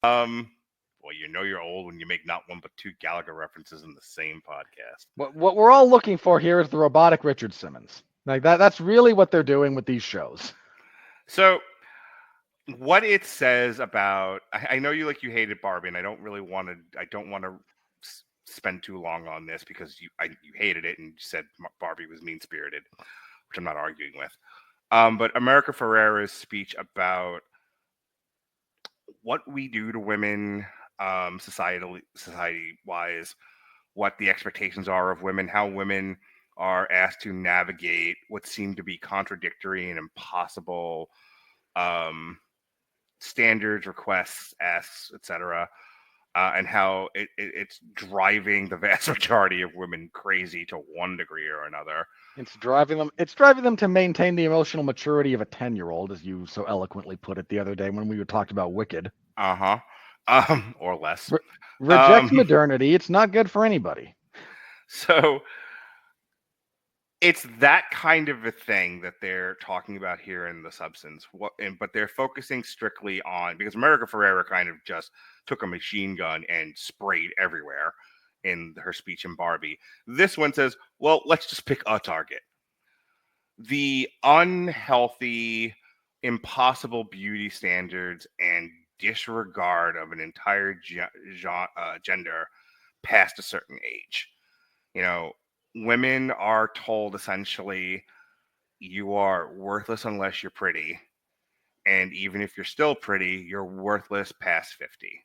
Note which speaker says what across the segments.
Speaker 1: Well, you know you're old when you make not one but two Gallagher references in the same podcast.
Speaker 2: What we're all looking for here is the robotic Richard Simmons. Like that's really what they're doing with these shows.
Speaker 1: So, what it says about, I know you hated Barbie, and I don't want to spend too long on this because you hated it and you said Barbie was mean spirited, which I'm not arguing with. But America Ferrera's speech about what we do to women, society wise, what the expectations are of women, how women are asked to navigate what seem to be contradictory and impossible standards, requests, asks, etc., and how it's driving the vast majority of women crazy to one degree or another.
Speaker 2: It's driving them to maintain the emotional maturity of a 10-year-old, as you so eloquently put it the other day when we talked about Wicked.
Speaker 1: Or less.
Speaker 2: Reject modernity. It's not good for anybody.
Speaker 1: So it's that kind of a thing that they're talking about here in the substance. But they're focusing strictly on, because America Ferrera kind of just took a machine gun and sprayed everywhere in her speech in Barbie. This one says, well, let's just pick a target. The unhealthy, impossible beauty standards and disregard of an entire gender past a certain age. You know, women are told essentially you are worthless unless you're pretty. And even if you're still pretty, you're worthless past 50.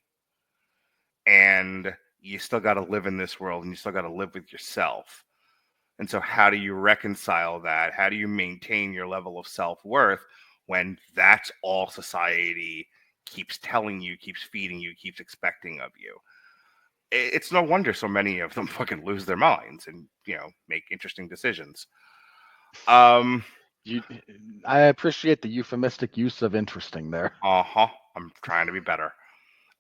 Speaker 1: And you still got to live in this world and you still got to live with yourself. And so, how do you reconcile that? How do you maintain your level of self-worth when that's all society keeps telling you, keeps feeding you, keeps expecting of you? It's no wonder so many of them fucking lose their minds and, make interesting decisions.
Speaker 2: I appreciate the euphemistic use of interesting there.
Speaker 1: I'm trying to be better.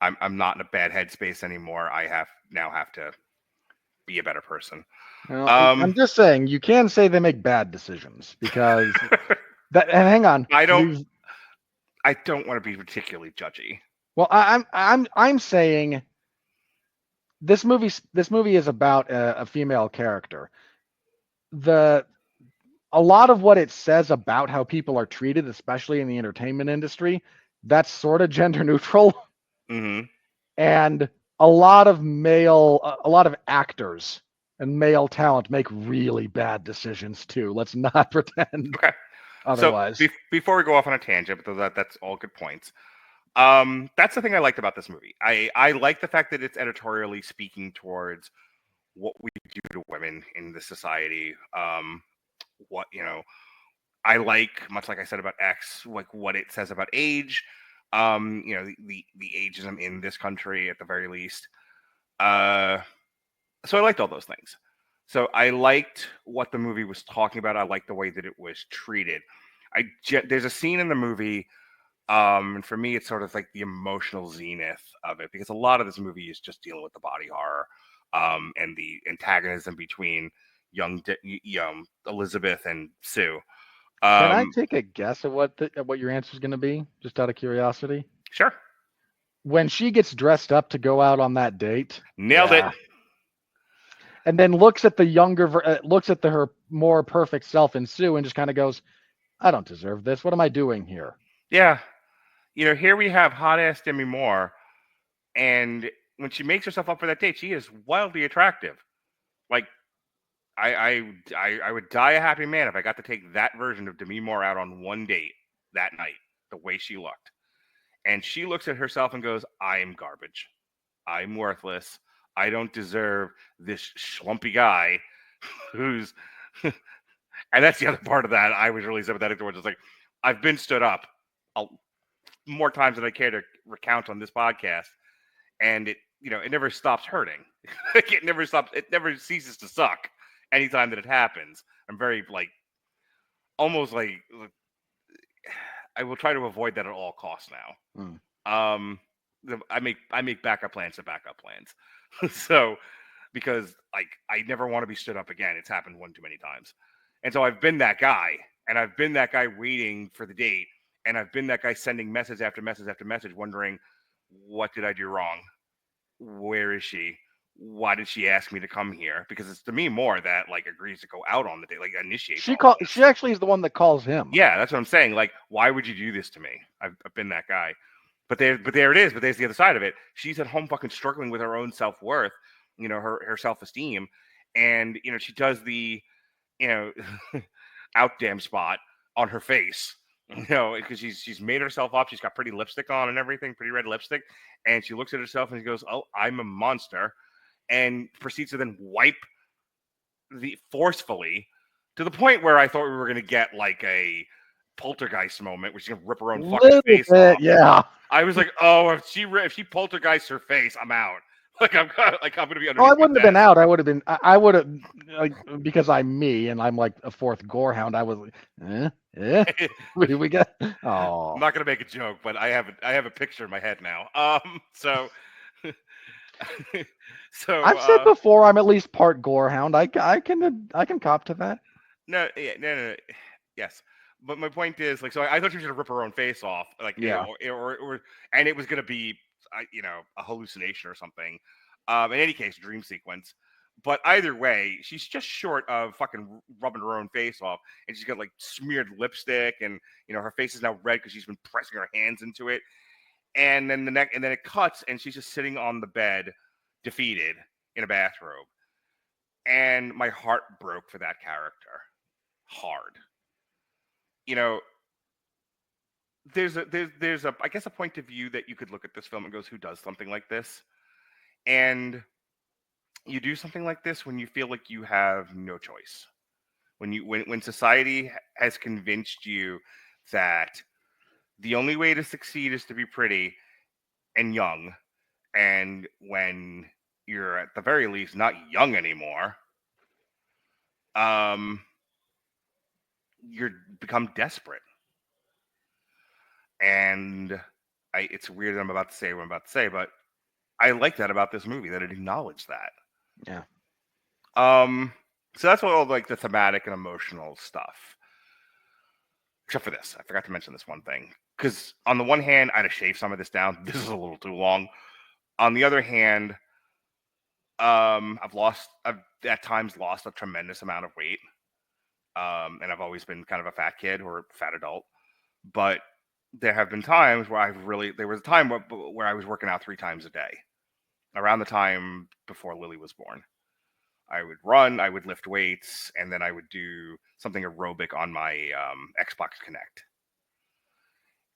Speaker 1: I'm not in a bad headspace anymore. I have to be a better person.
Speaker 2: I'm just saying you can say they make bad decisions because that. And hang on,
Speaker 1: I don't want to be particularly judgy.
Speaker 2: Well, I'm saying this movie is about a female character. A lot of what it says about how people are treated, especially in the entertainment industry, that's sort of gender neutral.
Speaker 1: Mm-hmm.
Speaker 2: And a lot of actors and male talent make really bad decisions too. Let's not pretend otherwise.
Speaker 1: So before we go off on a tangent, but that's all good points. That's the thing I liked about this movie. I like the fact that it's editorially speaking towards what we do to women in this society. I like, much like I said about X, like what it says about age. The ageism in this country at the very least. So I liked all those things. So I liked what the movie was talking about. I liked the way that it was treated. There's a scene in the movie, and for me, it's sort of like the emotional zenith of it, because a lot of this movie is just dealing with the body horror, and the antagonism between young Elizabeth and Sue.
Speaker 2: Can I take a guess at what your answer is going to be, just out of curiosity?
Speaker 1: Sure.
Speaker 2: When she gets dressed up to go out on that date,
Speaker 1: nailed it.
Speaker 2: And then looks at her more perfect self in Sue and just kind of goes, I don't deserve this. What am I doing here?
Speaker 1: Yeah. Here we have hot ass Demi Moore, and when she makes herself up for that date, she is wildly attractive. Like, I would die a happy man if I got to take that version of Demi Moore out on one date that night, the way she looked. And she looks at herself and goes, I am garbage. I'm worthless. I don't deserve this schlumpy guy who's... And that's the other part of that I was really sympathetic towards. It's like, I've been stood up more times than I care to recount on this podcast. And it never stops hurting. It never ceases to suck anytime that it happens. I'm very almost like I will try to avoid that at all costs now. I make backup plans to backup plans. So, because I never want to be stood up again. It's happened one too many times. And so I've been that guy, and I've been that guy waiting for the date, and I've been that guy sending message after message after message, wondering what did I do wrong? Where is she? Why did she ask me to come here? Because it's Demi Moore that like agrees to go out on the date, like initiates all of this.
Speaker 2: She actually is the one that calls him.
Speaker 1: Yeah, that's what I'm saying. Like, why would you do this to me? I've been that guy. But there it is. But there's the other side of it. She's at home fucking struggling with her own self worth, her self esteem, and she does the you know out damn spot on her face, because she's made herself up. She's got pretty lipstick on and everything, pretty red lipstick, and she looks at herself and she goes, "Oh, I'm a monster," and proceeds to then wipe the forcefully to the point where I thought we were going to get like a poltergeist moment where she's going to rip her own fucking face off.
Speaker 2: Yeah.
Speaker 1: I was like, oh, if she poltergeists her face, I'm out. Like I'm going to be underneath.
Speaker 2: Oh, I wouldn't have been out. I would have been. I would have, because I'm me and I'm like a fourth gorehound. I was like, we got. Oh,
Speaker 1: I'm not going to make a joke, but I have a picture in my head now. So
Speaker 2: I've said before, I'm at least part gorehound. I can cop to that.
Speaker 1: No, yes. But my point is, like, so I thought she was gonna rip her own face off, like,
Speaker 2: Yeah.
Speaker 1: or and it was gonna be, a hallucination or something. In any case, dream sequence. But either way, she's just short of fucking rubbing her own face off, and she's got like smeared lipstick, and her face is now red because she's been pressing her hands into it. And then and then it cuts, and she's just sitting on the bed, defeated in a bathrobe, and my heart broke for that character, hard. There's a I guess a point of view that you could look at this film and goes, who does something like this? And you do something like this when you feel like you have no choice. When society has convinced you that the only way to succeed is to be pretty and young, and when you're at the very least not young anymore, you become desperate. And it's weird that I'm about to say what I'm about to say, but I like that about this movie, that it acknowledged that.
Speaker 2: Yeah.
Speaker 1: So that's all like the thematic and emotional stuff. Except for this, I forgot to mention this one thing. Because on the one hand, I had to shave some of this down. This is a little too long. On the other hand, I've at times lost a tremendous amount of weight. And I've always been kind of a fat kid or a fat adult. But there have been times where there was a time where I was working out 3 times a day, around the time before Lily was born. I would run, I would lift weights, and then I would do something aerobic on my Xbox Connect.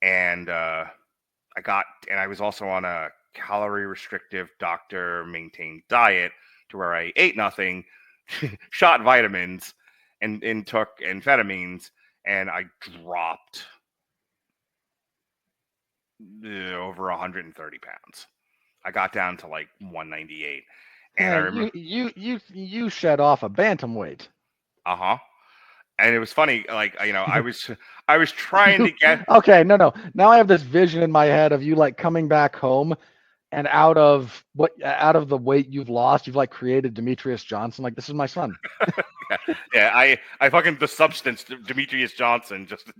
Speaker 1: And I was also on a calorie restrictive doctor maintained diet to where I ate nothing, shot vitamins, and took amphetamines, and I dropped over 130 pounds. I got down to like 198. And I remember
Speaker 2: you shed off a bantamweight.
Speaker 1: And it was funny, like, I was trying to get.
Speaker 2: Okay, no. Now I have this vision in my head of you like coming back home, and out of the weight you've lost, you've like created Demetrius Johnson. Like, this is my son.
Speaker 1: Yeah, I fucking the substance Demetrius Johnson just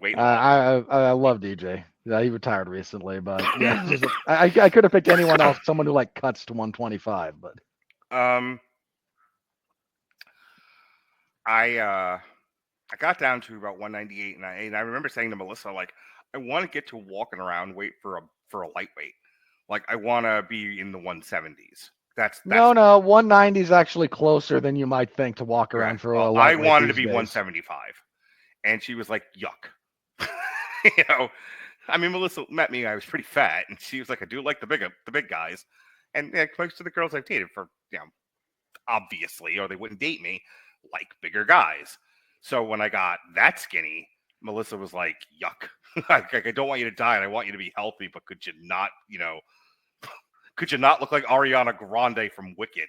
Speaker 1: weight loss.
Speaker 2: I love DJ. Yeah, he retired recently, but yeah, I could have picked anyone else, someone who like cuts to 125, but
Speaker 1: I got down to about 198, and I remember saying to Melissa, like, I want to get to walking around weight for a lightweight. Like, I want to be in the 170s. That's
Speaker 2: no, 190 is actually closer than you might think to walk around for a lightweight.
Speaker 1: I wanted to be 175, and she was like, yuck. I mean, Melissa met me, I was pretty fat, and she was like, I do like the big guys. And most of the girls I've dated, for obviously, or they wouldn't date me, like bigger guys. So when I got that skinny, Melissa was like, yuck. Like, I don't want you to die, and I want you to be healthy, but could you not, could you not look like Ariana Grande from Wicked?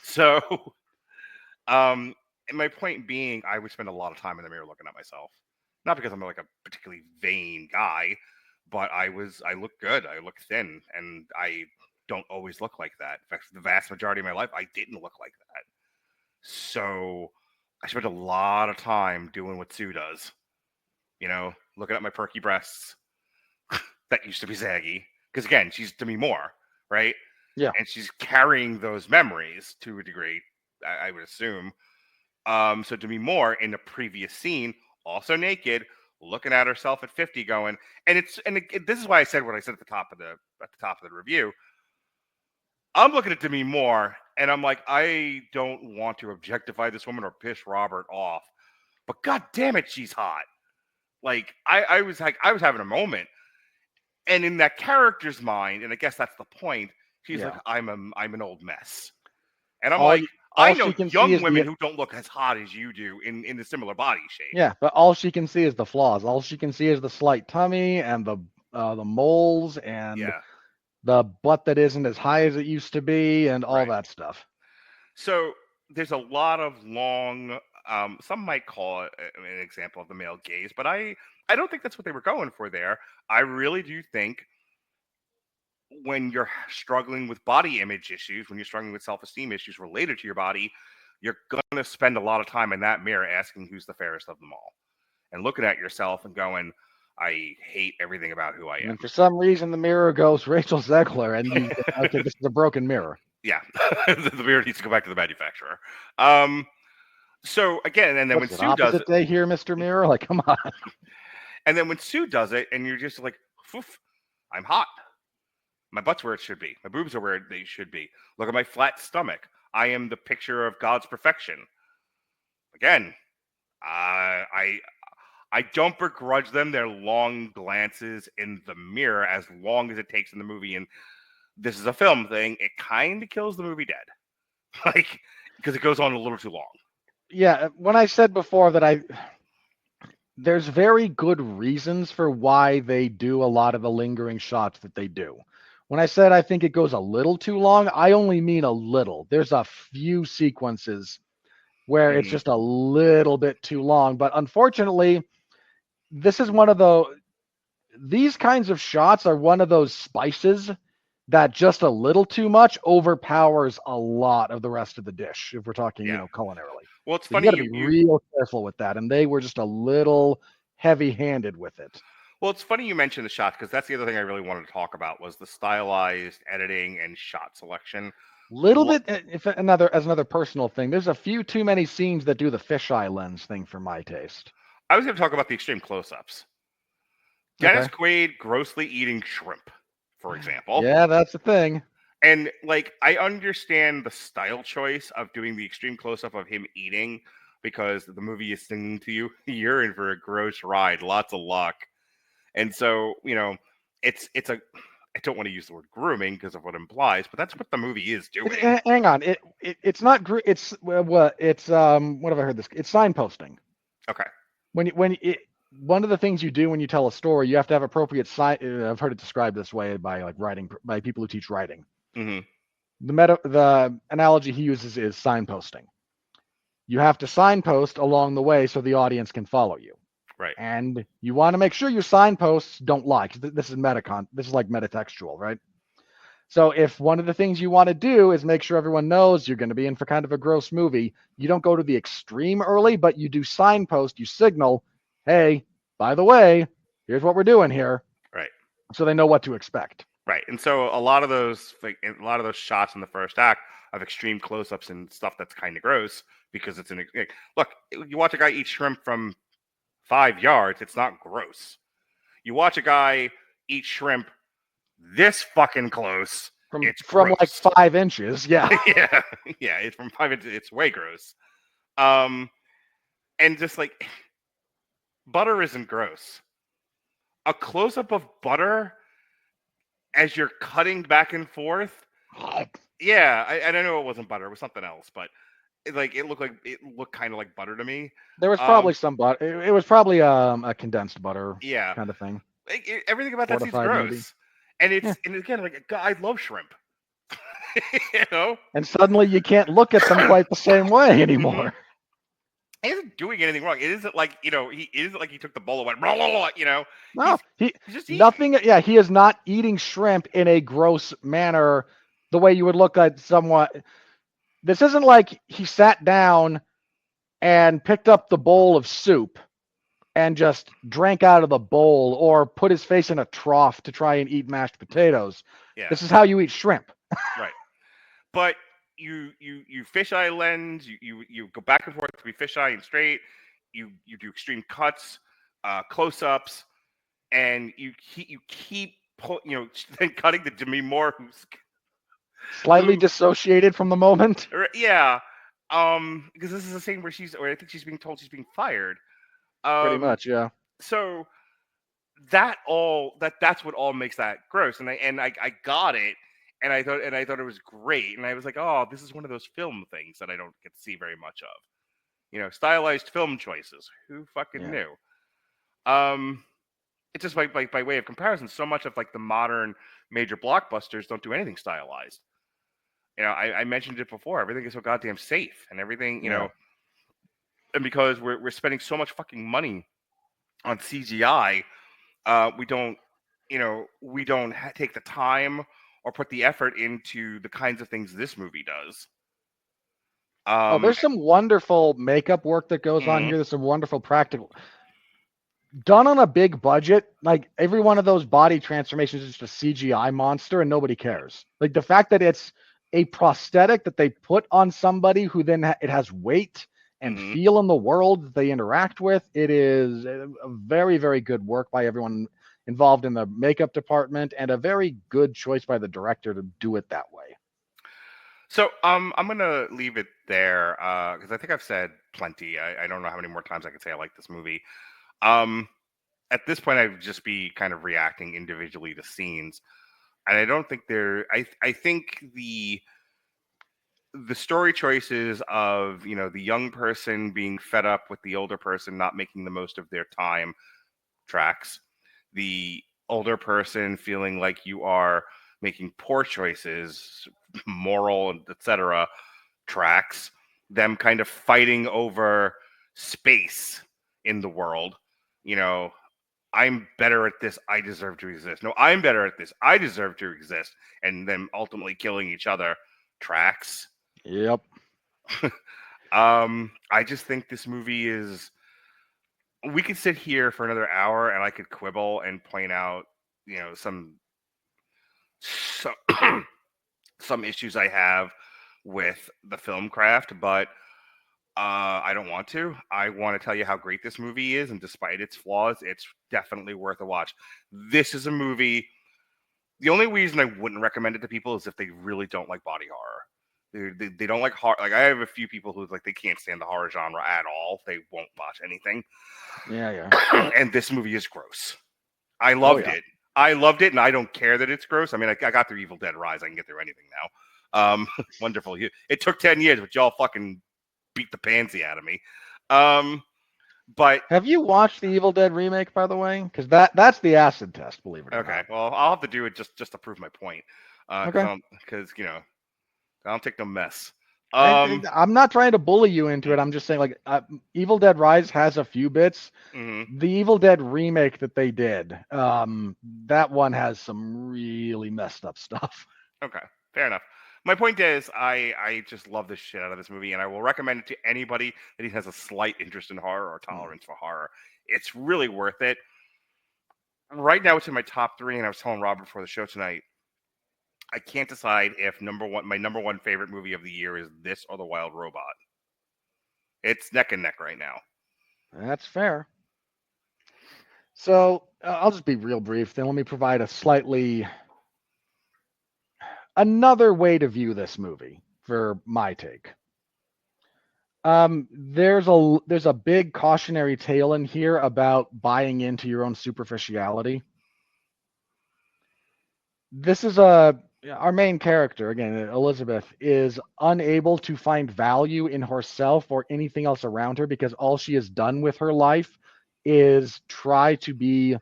Speaker 1: So, and my point being, I would spend a lot of time in the mirror looking at myself. Not because I'm like a particularly vain guy, but I look good. I look thin, and I don't always look like that. In fact, the vast majority of my life, I didn't look like that. So I spent a lot of time doing what Sue does. Looking at my perky breasts that used to be saggy, because again, she's Demi Moore, right?
Speaker 2: Yeah.
Speaker 1: And she's carrying those memories to a degree, I would assume. So Demi Moore in the previous scene, also naked, looking at herself at 50, going, this is why I said what I said at the top of the review. I'm looking at Demi Moore, and I'm like, I don't want to objectify this woman or piss Robert off, but god damn it, she's hot. Like I was having a moment, and in that character's mind, and I guess that's the point. She's like, I'm an old mess, and I'm like, I know young women who don't look as hot as you do in the similar body shape.
Speaker 2: Yeah, but all she can see is the flaws. All she can see is the slight tummy and the moles and the butt that isn't as high as it used to be and all that stuff.
Speaker 1: So there's a lot of long, some might call it an example of the male gaze, but I don't think that's what they were going for there. I really do think when you're struggling with body image issues, when you're struggling with self-esteem issues related to your body, you're going to spend a lot of time in that mirror asking who's the fairest of them all and looking at yourself and going, I hate everything about who I am.
Speaker 2: And for some reason, the mirror goes Rachel Zegler, and you okay, this is a broken mirror.
Speaker 1: Yeah, the mirror needs to go back to the manufacturer. So again, and then when Sue does it,
Speaker 2: day here, Mr. Mirror, like come on.
Speaker 1: And then when Sue does it, and you're just like, I'm hot. My butt's where it should be. My boobs are where they should be. Look at my flat stomach. I am the picture of God's perfection. Again, I don't begrudge them their long glances in the mirror as long as it takes in the movie. And this is a film thing. It kind of kills the movie dead, like because it goes on a little too long.
Speaker 2: Yeah, when I said before that there's very good reasons for why they do a lot of the lingering shots that they do. When I said I think it goes a little too long, I only mean a little. There's a few sequences where it's just a little bit too long. But unfortunately, this is these kinds of shots are one of those spices that just a little too much overpowers a lot of the rest of the dish, if we're talking, culinarily.
Speaker 1: Well, it's funny.
Speaker 2: You got to be real careful with that. And they were just a little heavy-handed with it.
Speaker 1: Well, it's funny you mentioned the shots because that's the other thing I really wanted to talk about was the stylized editing and shot selection.
Speaker 2: Bit, as another personal thing, there's a few too many scenes that do the fisheye lens thing for my taste.
Speaker 1: I was going to talk about the extreme close-ups. Dennis Quaid grossly eating shrimp, for example.
Speaker 2: Yeah, that's the thing.
Speaker 1: And like, I understand the style choice of doing the extreme close-up of him eating because the movie is singing to you, you're in for a gross ride, lots of luck. And so, it's a, I don't want to use the word grooming because of what it implies, but that's what the movie is doing.
Speaker 2: Hang on, it's not it's what it's what have I heard this? It's signposting.
Speaker 1: Okay.
Speaker 2: One of the things you do when you tell a story, you have to have appropriate sign. I've heard it described this way by by people who teach writing.
Speaker 1: Mm-hmm.
Speaker 2: The analogy he uses is signposting. You have to signpost along the way so the audience can follow you.
Speaker 1: Right.
Speaker 2: And you want to make sure your signposts don't lie. This is this is like metatextual, right? So if one of the things you want to do is make sure everyone knows you're going to be in for kind of a gross movie, you don't go to the extreme early, but you do signpost, you signal, hey, by the way, here's what we're doing here.
Speaker 1: Right.
Speaker 2: So they know what to expect.
Speaker 1: Right. And so a lot of those shots in the first act of extreme close-ups and stuff that's kind of gross because it's look, you watch a guy eat shrimp from 5 yards, it's not gross. You watch a guy eat shrimp this fucking close,
Speaker 2: from like 5 inches. Yeah.
Speaker 1: yeah, it's from 5 inches. It's way gross. And just like butter isn't gross. A close-up of butter as you're cutting back and forth. Yeah, I know it wasn't butter. It was something else, but it looked kind of like butter to me.
Speaker 2: There was probably some butter. It was probably a condensed butter, kind of thing.
Speaker 1: Everything about that seems gross, maybe. And it's and again, like, I love shrimp.
Speaker 2: And suddenly you can't look at them quite the same way anymore.
Speaker 1: He isn't doing anything wrong. It isn't like he isn't like he took the bowl and went blah, blah, blah,
Speaker 2: No, he's just nothing. Eating. Yeah, he is not eating shrimp in a gross manner, the way you would look at someone. This isn't like he sat down and picked up the bowl of soup and just drank out of the bowl or put his face in a trough to try and eat mashed potatoes.
Speaker 1: Yeah,
Speaker 2: This is how you eat shrimp.
Speaker 1: right. But you fisheye lens. You go back and forth to be fisheye and straight. You do extreme cuts, close ups, and you keep then cutting to Demi Moore,
Speaker 2: Slightly
Speaker 1: who
Speaker 2: dissociated from the moment.
Speaker 1: yeah, because this is the scene where or I think she's being told she's being fired.
Speaker 2: Pretty
Speaker 1: Um,
Speaker 2: much, yeah.
Speaker 1: so that's what all makes that gross, and I got it, and I thought it was great, and I was like, oh, this is one of those film things that I don't get to see very much of. Stylized film choices. Who fucking
Speaker 2: Yeah.
Speaker 1: knew? Um, it's just by way of comparison, so much of like the modern major blockbusters don't do anything stylized. I mentioned it before. Everything is so goddamn safe, and everything,
Speaker 2: Yeah.
Speaker 1: and because we're spending so much fucking money on CGI, we don't take the time or put the effort into the kinds of things this movie does.
Speaker 2: Oh,
Speaker 1: Um,
Speaker 2: there's some wonderful makeup work that goes on
Speaker 1: mhm,
Speaker 2: here. There's some wonderful practical done on a big budget. Like every one of those body transformations is just a CGI monster and nobody cares. Like the fact that it's a prosthetic that they put on somebody who then it has weight and
Speaker 1: mhm.
Speaker 2: feel in the world that they interact with. It is a very, very good work by everyone involved in the makeup department and a very good choice by the director to do it that way.
Speaker 1: So I'm gonna leave it there because I think I've said plenty. I don't know how many more times I can say I like this movie. Um, at this point, I'd just be kind of reacting individually to scenes, and I don't think they're. I think the story choices of the young person being fed up with the older person not making the most of their time tracks, the older person feeling like you are making poor choices, moral, etc. tracks, them kind of fighting over space in the world. You know, I'm better at this, I deserve to exist. No, I'm better at this, I deserve to exist. And then ultimately killing each other tracks.
Speaker 2: Yep.
Speaker 1: I just think this movie is. We could sit here for another hour, and I could quibble and point out, some so, some issues I have with the film craft, but I don't want to. I want to tell you how great this movie is, and despite its flaws, it's definitely worth a watch. This is a movie. The only reason I wouldn't recommend it to people is if they really don't like body horror. They don't like horror. Like I have a few people who like they can't stand the horror genre at all. They won't watch anything.
Speaker 2: Yeah, yeah.
Speaker 1: And this movie is gross. I
Speaker 2: Oh
Speaker 1: loved
Speaker 2: yeah.
Speaker 1: it. I loved it, and I don't care that it's gross. I mean, I got through Evil Dead Rise. I can get through anything now. Wonderful. It took 10 years, but y'all fucking beat the pansy out of me. Um, but
Speaker 2: Have you watched the Evil Dead remake, by the way? Because that's the acid test, believe it or
Speaker 1: okay,
Speaker 2: not.
Speaker 1: well, I'll have to do it just to prove my point,
Speaker 2: Okay.
Speaker 1: because I don't take no mess.
Speaker 2: And I'm not trying to bully you into it. I'm just saying, like, Evil Dead Rise has a few bits.
Speaker 1: Mm-hmm.
Speaker 2: The Evil Dead remake that they did, that one has some really messed up stuff.
Speaker 1: Okay, fair enough. My point is, I just love the shit out of this movie, and I will recommend it to anybody that has a slight interest in horror or tolerance for horror. It's really worth it. Right now, it's in my top three, and I was telling Robert before the show tonight. I can't decide if my number one favorite movie of the year is this or The Wild Robot. It's neck and neck right now.
Speaker 2: That's fair. So I'll just be real brief. Then let me provide another way to view this movie for my take. There's a big cautionary tale in here about buying into your own superficiality. This is our main character again, Elizabeth, is unable to find value in herself or anything else around her because all she has done with her life is try to be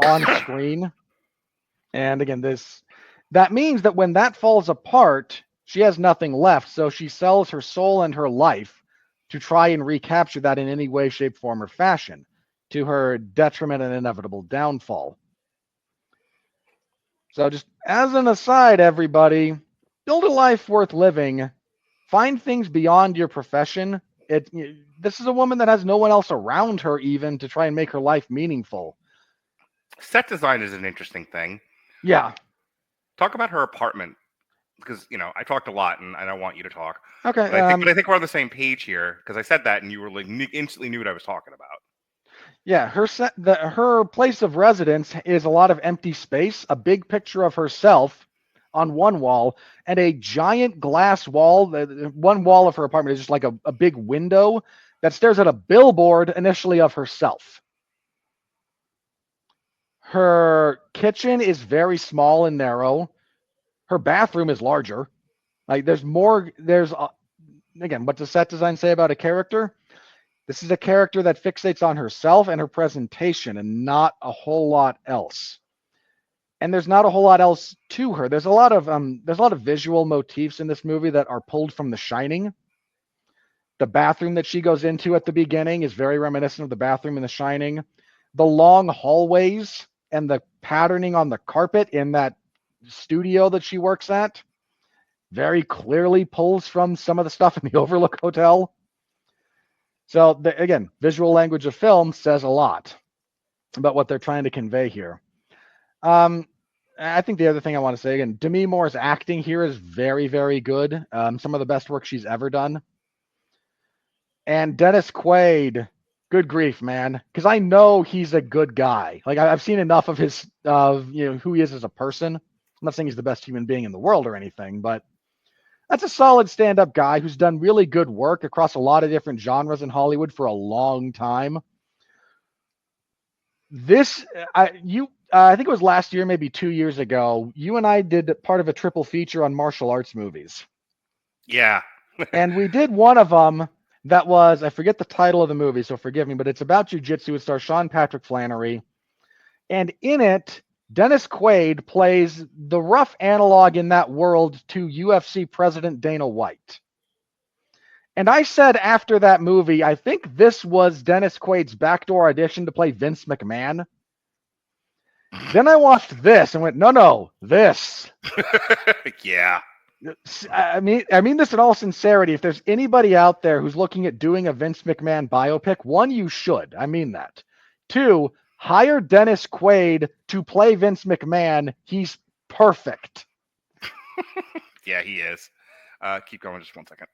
Speaker 2: on screen. And again, that means that when that falls apart, she has nothing left. So she sells her soul and her life to try and recapture that in any way, shape, form, or fashion, to her detriment and inevitable downfall. So, just as an aside, everybody, build a life worth living. Find things beyond your profession This is a woman that has no one else around her even to try and make her life meaningful.
Speaker 1: Set design is an interesting thing.
Speaker 2: Yeah.
Speaker 1: Talk about her apartment, because I talked a lot and I don't want you to talk.
Speaker 2: Okay.
Speaker 1: But I think we're on the same page here, because I said that and you were like instantly knew what I was talking about.
Speaker 2: Yeah, her place of residence is a lot of empty space, a big picture of herself on one wall, and a giant glass wall. One wall of her apartment is just like a big window that stares at a billboard initially of herself. Her kitchen is very small and narrow. Her bathroom is larger. Like there's more. Again, what does set design say about a character? This is a character that fixates on herself and her presentation and not a whole lot else. And there's not a whole lot else to her. There's a lot of visual motifs in this movie that are pulled from The Shining. The bathroom that she goes into at the beginning is very reminiscent of the bathroom in The Shining. The long hallways and the patterning on the carpet in that studio that she works at very clearly pulls from some of the stuff in the Overlook Hotel. So again, visual language of film says a lot about what they're trying to convey here. I think the other thing I want to say again, Demi Moore's acting here is very, very good. Some of the best work she's ever done. And Dennis Quaid, good grief, man, because I know he's a good guy. Like I've seen enough of his, who he is as a person. I'm not saying he's the best human being in the world or anything, but that's a solid stand-up guy who's done really good work across a lot of different genres in Hollywood for a long time. I think it was last year, maybe 2 years ago. You and I did part of a triple feature on martial arts movies.
Speaker 1: Yeah.
Speaker 2: And we did one of them that was, I forget the title of the movie, so forgive me, but it's about jiu-jitsu. It stars Sean Patrick Flannery. And in it, Dennis Quaid plays the rough analog in that world to UFC President Dana White. And I said after that movie, I think this was Dennis Quaid's backdoor audition to play Vince McMahon. Then I watched this and went, no, this.
Speaker 1: Yeah.
Speaker 2: I mean this in all sincerity. If there's anybody out there who's looking at doing a Vince McMahon biopic, one, you should. I mean that. Two, hire Dennis Quaid to play Vince McMahon. He's perfect.
Speaker 1: Yeah, he is. Keep going just 1 second.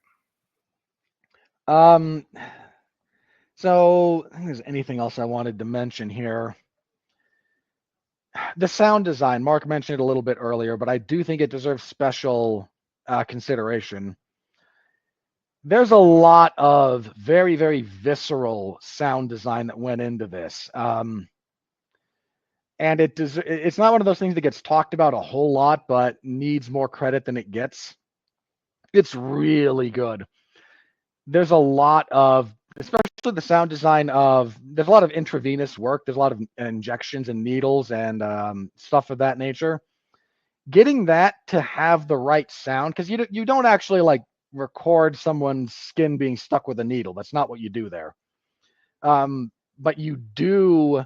Speaker 2: So I think there's anything else I wanted to mention here. The sound design, Mark mentioned it a little bit earlier, but I do think it deserves special consideration. There's a lot of very, very visceral sound design that went into this. And it's not one of those things that gets talked about a whole lot, but needs more credit than it gets. It's really good. There's a lot of, especially the sound design of, there's a lot of intravenous work. There's a lot of injections and needles and stuff of that nature. Getting that to have the right sound, because you don't actually like record someone's skin being stuck with a needle. That's not what you do there. But you do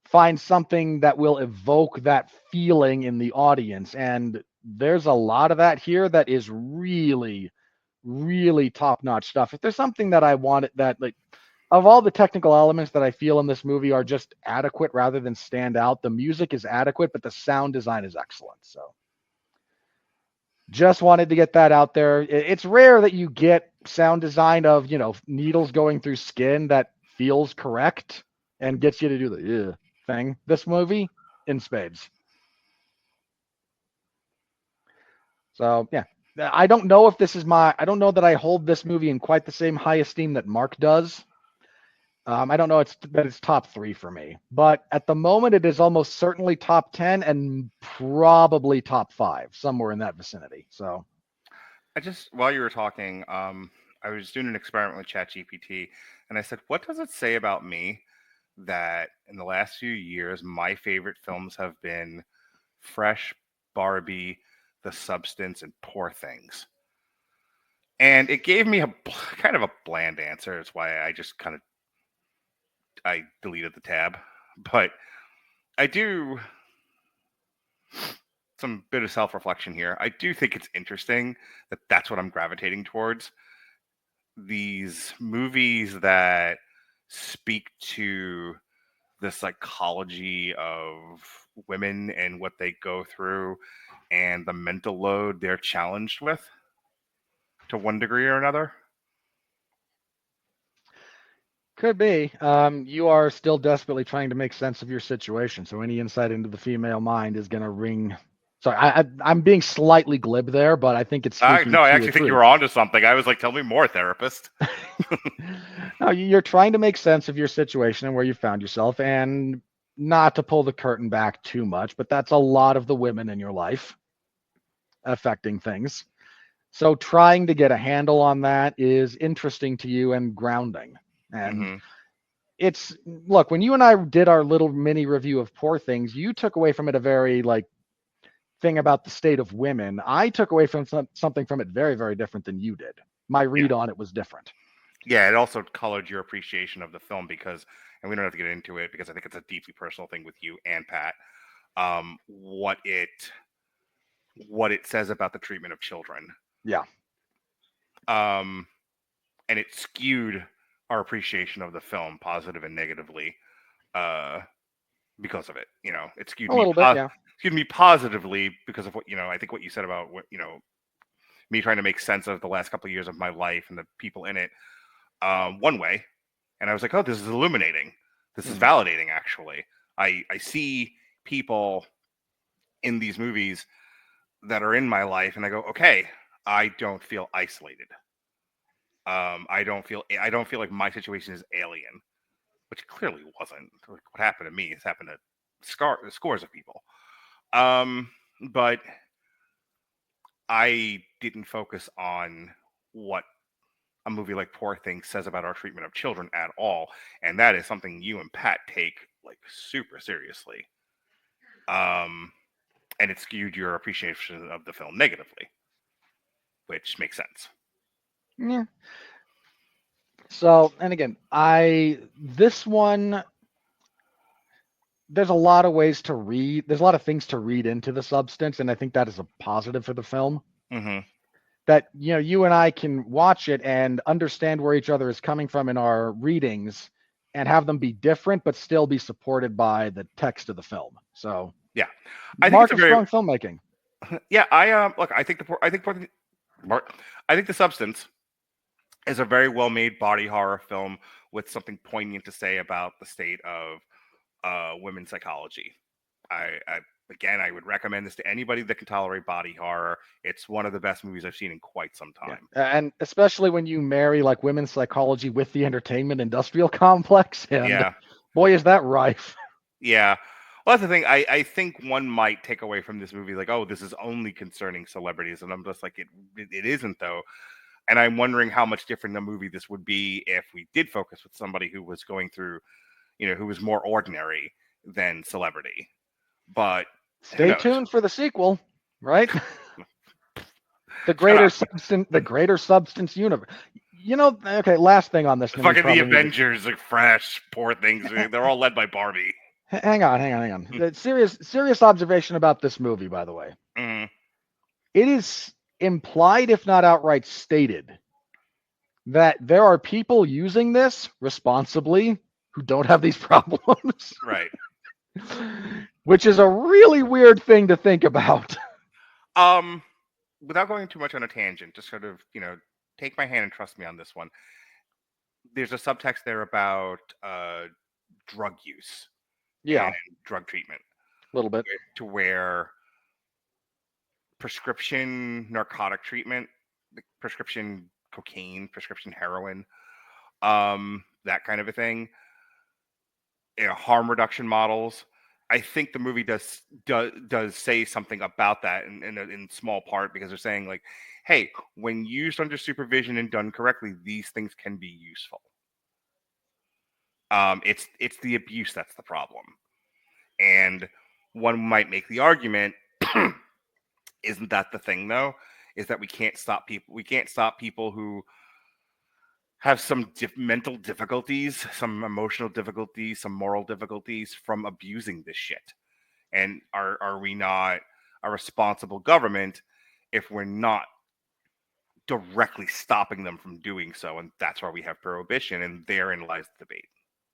Speaker 2: find something that will evoke that feeling in the audience. And there's a lot of that here that is really, really top-notch stuff. If there's something that I wanted that, like, of all the technical elements that I feel in this movie are just adequate rather than stand out, the music is adequate, but the sound design is excellent. So just wanted to get that out there. It's rare that you get sound design of, needles going through skin that feels correct and gets you to do the thing. This movie, in spades. So, yeah. I don't know if this is I don't know that I hold this movie in quite the same high esteem that Mark does. I don't know that it's top 3 for me, but at the moment it is almost certainly top 10 and probably top 5, somewhere in that vicinity. So
Speaker 1: While you were talking, I was doing an experiment with ChatGPT, and I said, "What does it say about me that in the last few years my favorite films have been Fresh, Barbie, The Substance, and Poor Things?" And it gave me a kind of a bland answer. That's why I deleted the tab. But I do some bit of self-reflection here. I do think it's interesting that that's what I'm gravitating towards. these movies that speak to the psychology of women and what they go through and the mental load they're challenged with to one degree or another.
Speaker 2: Could be. You are still desperately trying to make sense of your situation, so any insight into the female mind is going to ring. Sorry, I'm being slightly glib there, but I think it's speaking
Speaker 1: No, I
Speaker 2: to a
Speaker 1: actually think you
Speaker 2: truth.
Speaker 1: were onto something. I was like, tell me more, therapist.
Speaker 2: No, you're trying to make sense of your situation and where you found yourself, and not to pull the curtain back too much, but that's a lot of the women in your life affecting things. So trying to get a handle on that is interesting to you and grounding. And
Speaker 1: Mm-hmm.
Speaker 2: it's look, when you and I did our little mini review of Poor Things, you took away from it a very like thing about the state of women. I took away from something from it very, very different than you did. My
Speaker 1: Yeah.
Speaker 2: read on it was different.
Speaker 1: Yeah, it also colored your appreciation of the film because, and we don't have to get into it because I think it's a deeply personal thing with you and Pat. What it says about the treatment of children.
Speaker 2: Yeah.
Speaker 1: Um, and it skewed our appreciation of the film, positive and negatively, uh, because of it. It
Speaker 2: A little bit, yeah.
Speaker 1: skewed me positively because of what I think what you said about what me trying to make sense of the last couple of years of my life and the people in it. One way, and I was like, oh, this is illuminating. This is validating. Actually, I see people in these movies that are in my life, and I go, okay, I don't feel isolated. I don't feel like my situation is alien, which it clearly wasn't. Like, what happened to me has happened to scores of people. But I didn't focus on what a movie like Poor Things says about our treatment of children at all, and that is something you and Pat take like super seriously. And it skewed your appreciation of the film negatively, which makes sense.
Speaker 2: Yeah. So, and again, this one, there's a lot of ways to read. There's a lot of things to read into the substance, and I think that is a positive for the film.
Speaker 1: Mm-hmm.
Speaker 2: That you and I can watch it and understand where each other is coming from in our readings, and have them be different, but still be supported by the text of the film. So,
Speaker 1: Yeah, I think it's
Speaker 2: mark
Speaker 1: a
Speaker 2: of
Speaker 1: very
Speaker 2: strong filmmaking.
Speaker 1: yeah. I look. I think the substance is a very well made body horror film with something poignant to say about the state of women's psychology. Again, I would recommend this to anybody that can tolerate body horror. It's one of the best movies I've seen in quite some
Speaker 2: Yeah,
Speaker 1: time.
Speaker 2: and especially when you marry like women's psychology with the entertainment industrial complex, and
Speaker 1: Yeah,
Speaker 2: boy, is that rife.
Speaker 1: yeah. Well, that's the thing. I think one might take away from this movie, like, oh, this is only concerning celebrities, and I'm just like, it isn't though. And I'm wondering how much different a movie this would be if we did focus with somebody who was going through, who was more ordinary than celebrity. But who
Speaker 2: Stay
Speaker 1: knows?
Speaker 2: tuned for the sequel, right?
Speaker 1: Shut up.
Speaker 2: The greater substance universe. Okay, last thing on this, and then we
Speaker 1: Fucking the
Speaker 2: probably need to
Speaker 1: Avengers, like Fresh, Poor Things. They're all led by Barbie.
Speaker 2: hang on. The serious observation about this movie, by the way.
Speaker 1: Mm,
Speaker 2: It is implied, if not outright stated, that there are people using this responsibly who don't have these problems,
Speaker 1: right.
Speaker 2: which is a really weird thing to think about.
Speaker 1: Um, Without going too much on a tangent, just sort of, take my hand and trust me on this one. There's a subtext there about drug use and
Speaker 2: Yeah,
Speaker 1: drug treatment,
Speaker 2: a little bit.
Speaker 1: to where prescription narcotic treatment, like prescription cocaine, prescription heroin, that kind of a thing, harm reduction models. I think the movie does say something about that in small part, because they're saying like, hey, when used under supervision and done correctly, these things can be useful. It's the abuse that's the problem, and one might make the argument, isn't that the thing though? Is that we can't stop people? We can't stop people who have some mental difficulties, some emotional difficulties, some moral difficulties from abusing this shit. And are we not a responsible government if we're not directly stopping them from doing so, and that's why we have prohibition, and therein lies the debate.